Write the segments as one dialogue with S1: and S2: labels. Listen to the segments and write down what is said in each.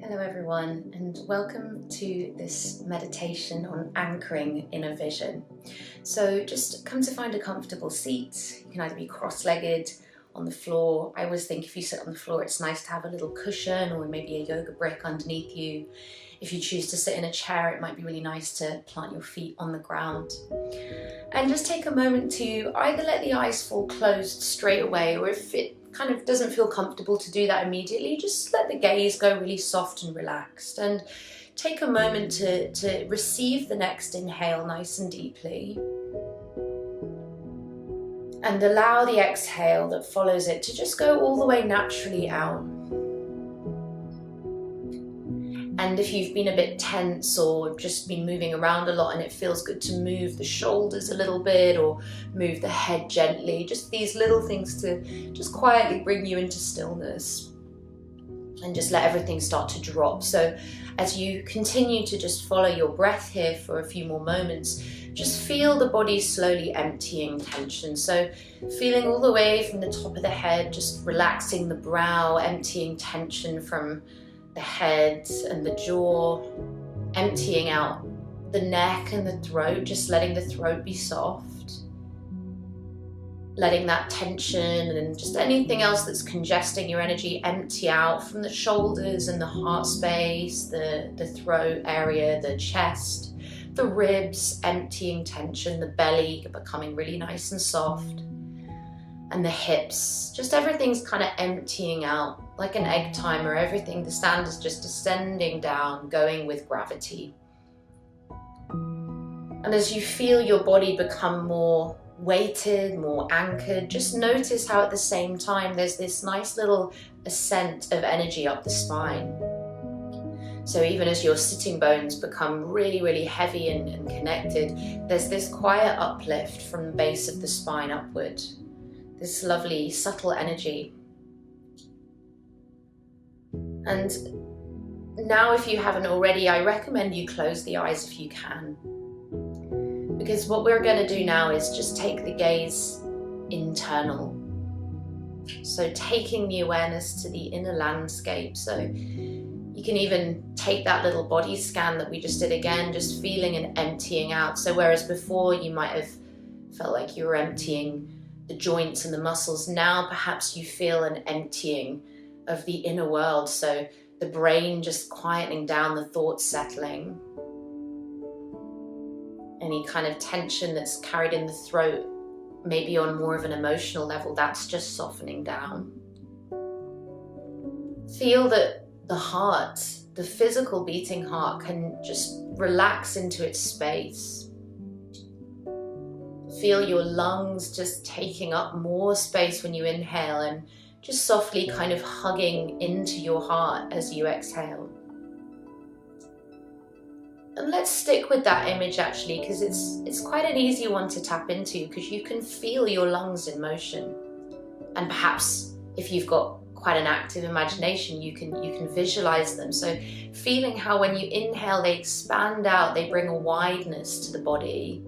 S1: Hello everyone, and welcome to this meditation on anchoring inner vision. So just come to find a comfortable seat. You can either be cross-legged on the floor. I always think if you sit on the floor, it's nice to have a little cushion or maybe a yoga brick underneath you. If you choose to sit in a chair, it might be really nice to plant your feet on the ground. And just take a moment to either let the eyes fall closed straight away, or if it kind of doesn't feel comfortable to do that immediately, just let the gaze go really soft and relaxed, and take a moment to receive the next inhale nice and deeply, and allow the exhale that follows it to just go all the way naturally out. And if you've been a bit tense or just been moving around a lot and it feels good to move the shoulders a little bit or move the head gently, just these little things to just quietly bring you into stillness and just let everything start to drop. So as you continue to just follow your breath here for a few more moments, just feel the body slowly emptying tension. So feeling all the way from the top of the head, just relaxing the brow, emptying tension from the head and the jaw, emptying out the neck and the throat, just letting the throat be soft, letting that tension and just anything else that's congesting your energy empty out from the shoulders and the heart space, the throat area, the chest, the ribs, emptying tension, the belly becoming really nice and soft, and the hips, just everything's kind of emptying out like an egg timer. Everything, the sand is just descending down, going with gravity. And as you feel your body become more weighted, more anchored, just notice how at the same time there's this nice little ascent of energy up the spine. So even as your sitting bones become really, really heavy and connected, there's this quiet uplift from the base of the spine upward. This lovely, subtle energy. And now, if you haven't already, I recommend you close the eyes if you can. Because what we're going to do now is just take the gaze internal. So taking the awareness to the inner landscape. So you can even take that little body scan that we just did again, just feeling and emptying out. So whereas before you might have felt like you were emptying the joints and the muscles, now perhaps you feel an emptying of the inner world. So the brain just quietening down, the thoughts settling. Any kind of tension that's carried in the throat, maybe on more of an emotional level, that's just softening down. Feel that the heart, the physical beating heart, can just relax into its space. Feel your lungs just taking up more space when you inhale and just softly kind of hugging into your heart as you exhale. And let's stick with that image actually, because it's quite an easy one to tap into, because you can feel your lungs in motion. And perhaps if you've got quite an active imagination, you can visualize them. So feeling how when you inhale they expand out, they bring a wideness to the body.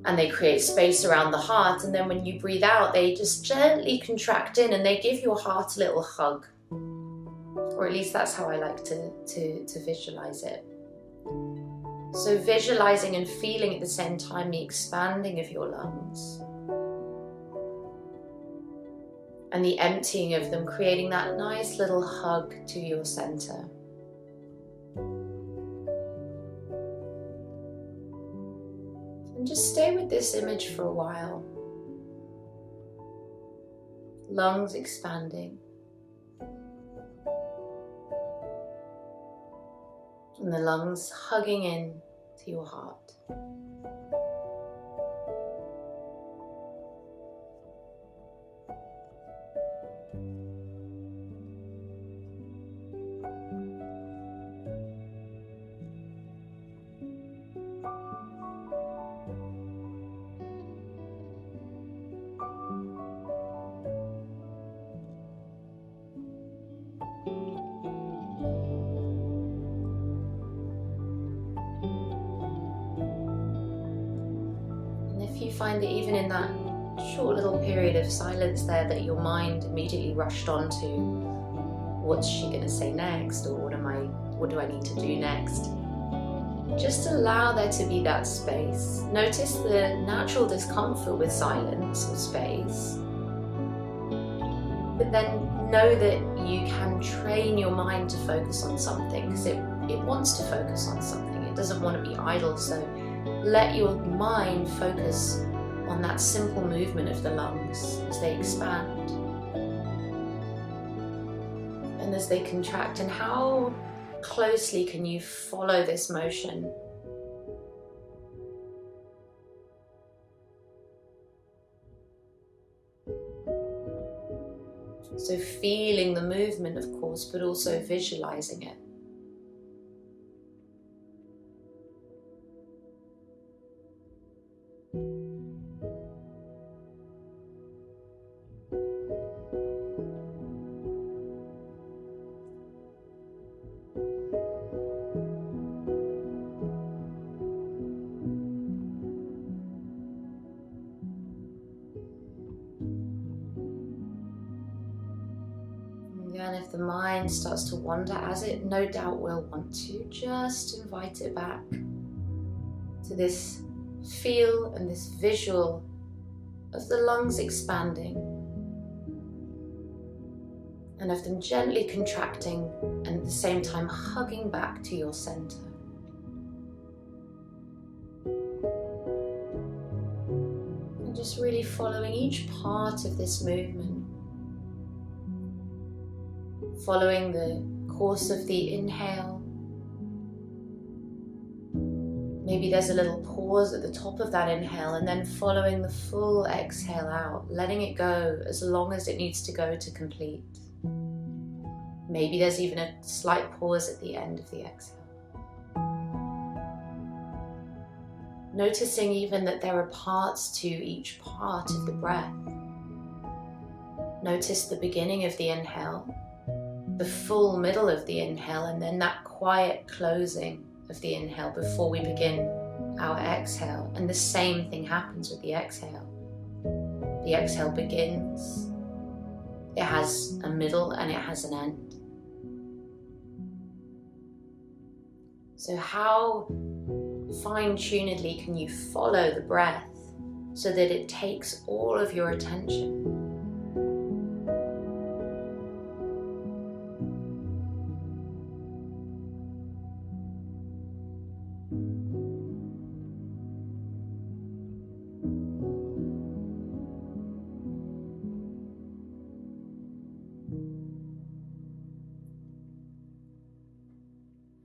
S1: And they create space around the heart, and then when you breathe out, they just gently contract in and they give your heart a little hug. Or at least that's how I like to visualize it. So visualizing and feeling at the same time the expanding of your lungs and the emptying of them, creating that nice little hug to your center. And just stay with this image for a while. Lungs expanding. And the lungs hugging in to your heart. You find that even in that short little period of silence there that your mind immediately rushed on to what's she going to say next, or what do I need to do next? Just allow there to be that space. Notice the natural discomfort with silence or space, but then know that you can train your mind to focus on something, because it wants to focus on something. It doesn't want to be idle, so let your mind focus on that simple movement of the lungs as they expand and as they contract, and how closely can you follow this motion? So feeling the movement, of course, but also visualizing it. And if the mind starts to wander, as it no doubt will want to, just invite it back to this feel and this visual of the lungs expanding and of them gently contracting and at the same time hugging back to your center. And just really following each part of this movement. Following the course of the inhale. Maybe there's a little pause at the top of that inhale, and then following the full exhale out, letting it go as long as it needs to go to complete. Maybe there's even a slight pause at the end of the exhale. Noticing even that there are parts to each part of the breath. Notice the beginning of the inhale, the full middle of the inhale, and then that quiet closing of the inhale before we begin our exhale. And the same thing happens with the exhale. The exhale begins, it has a middle and it has an end. So how fine-tunedly can you follow the breath so that it takes all of your attention?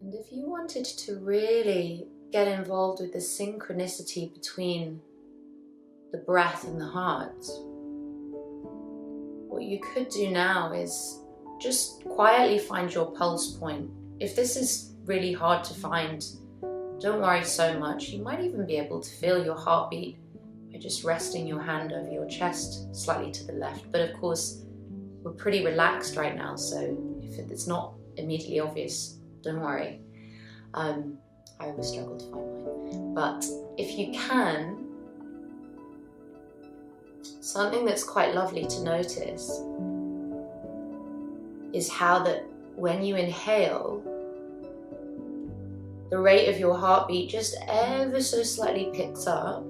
S1: And if you wanted to really get involved with the synchronicity between the breath and the heart, what you could do now is just quietly find your pulse point. If this is really hard to find, don't worry so much. You might even be able to feel your heartbeat by just resting your hand over your chest slightly to the left. But of course, we're pretty relaxed right now, so if it's not immediately obvious, don't worry. I always struggle to find mine. But if you can, something that's quite lovely to notice is how that when you inhale, the rate of your heartbeat just ever so slightly picks up.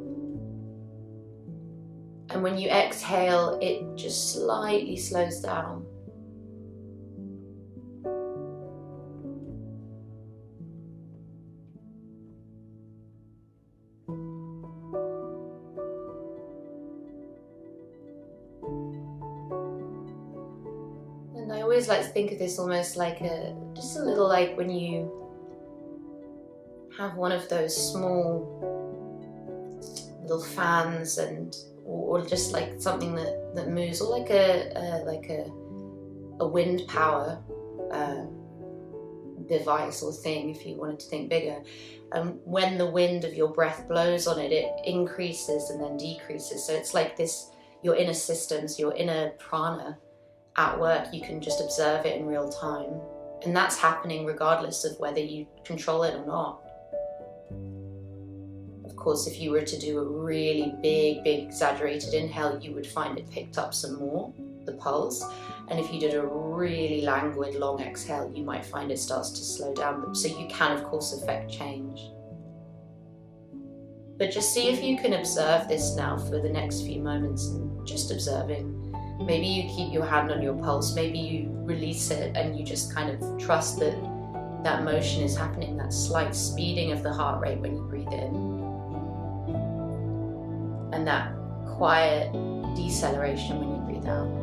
S1: And when you exhale, it just slightly slows down. And I always like to think of this almost like just a little like when you have one of those small little fans or just like something that moves, or like a wind power device or thing, if you wanted to think bigger. When the wind of your breath blows on it, it increases and then decreases. So it's like this, your inner systems, your inner prana at work. You can just observe it in real time, and that's happening regardless of whether you control it or not. Of course, if you were to do a really big exaggerated inhale, you would find it picked up some more. the pulse. And if you did a really languid, long exhale, you might find it starts to slow down. So you can, of course, affect change. But just see if you can observe this now for the next few moments, and just observing. Maybe you keep your hand on your pulse, maybe you release it and you just kind of trust that that motion is happening, that slight speeding of the heart rate when you breathe in, and that quiet deceleration when you breathe out.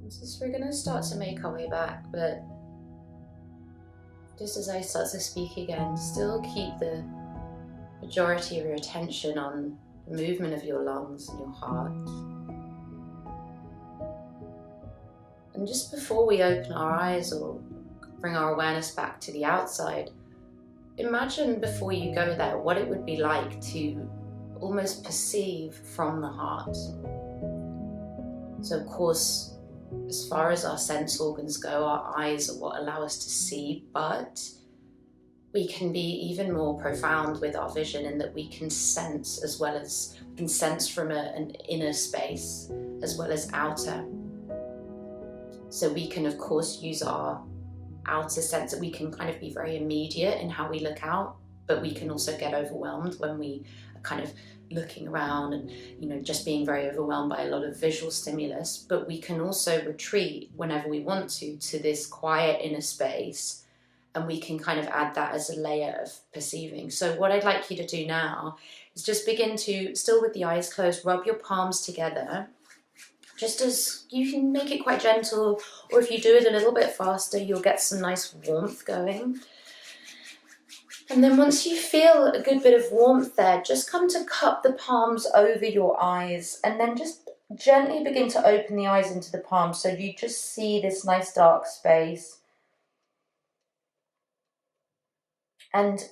S1: So we're going to start to make our way back, but just as I start to speak again, still keep the majority of your attention on the movement of your lungs and your heart. And just before we open our eyes or bring our awareness back to the outside, imagine before you go there what it would be like to almost perceive from the heart. So of course, as far as our sense organs go, our eyes are what allow us to see, but we can be even more profound with our vision in that we can sense as well as, we can sense from an inner space as well as outer. So we can of course use our outer sense, that we can kind of be very immediate in how we look out, but we can also get overwhelmed when we are kind of looking around and, you know, just being very overwhelmed by a lot of visual stimulus. But we can also retreat whenever we want to this quiet inner space, and we can kind of add that as a layer of perceiving. So what I'd like you to do now is just begin to, still with the eyes closed, rub your palms together, just as you can make it quite gentle, or if you do it a little bit faster, you'll get some nice warmth going. And then once you feel a good bit of warmth there, just come to cup the palms over your eyes, and then just gently begin to open the eyes into the palms so you just see this nice dark space. And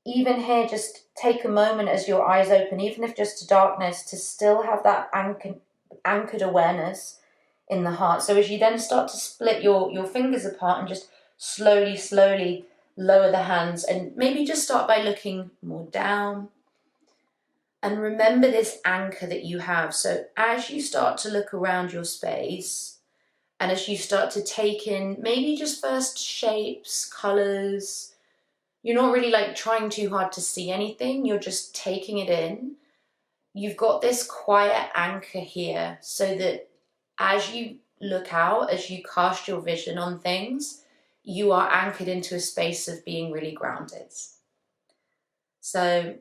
S1: even here, just take a moment as your eyes open, even if just to darkness, to still have that anchored awareness in the heart. So as you then start to split your fingers apart and just slowly lower the hands, and maybe just start by looking more down, and remember this anchor that you have. So as you start to look around your space, and as you start to take in maybe just first shapes, colors, you're not really like trying too hard to see anything, you're just taking it in. You've got this quiet anchor here, so that as you look out, as you cast your vision on things, you are anchored into a space of being really grounded. So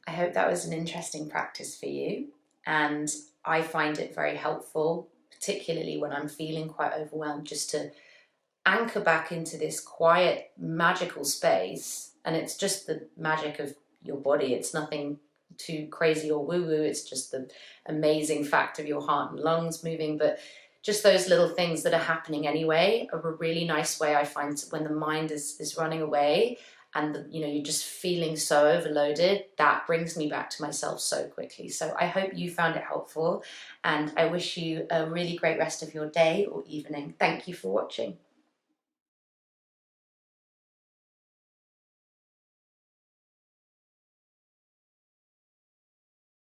S1: I hope that was an interesting practice for you, and I find it very helpful, particularly when I'm feeling quite overwhelmed, just to anchor back into this quiet, magical space. And it's just the magic of your body. It's nothing too crazy or woo-woo. It's just the amazing fact of your heart and lungs moving. But just those little things that are happening anyway are a really nice way, I find, when the mind is running away and you're just feeling so overloaded. That brings me back to myself so quickly. So I hope you found it helpful, and I wish you a really great rest of your day or evening. Thank you for watching.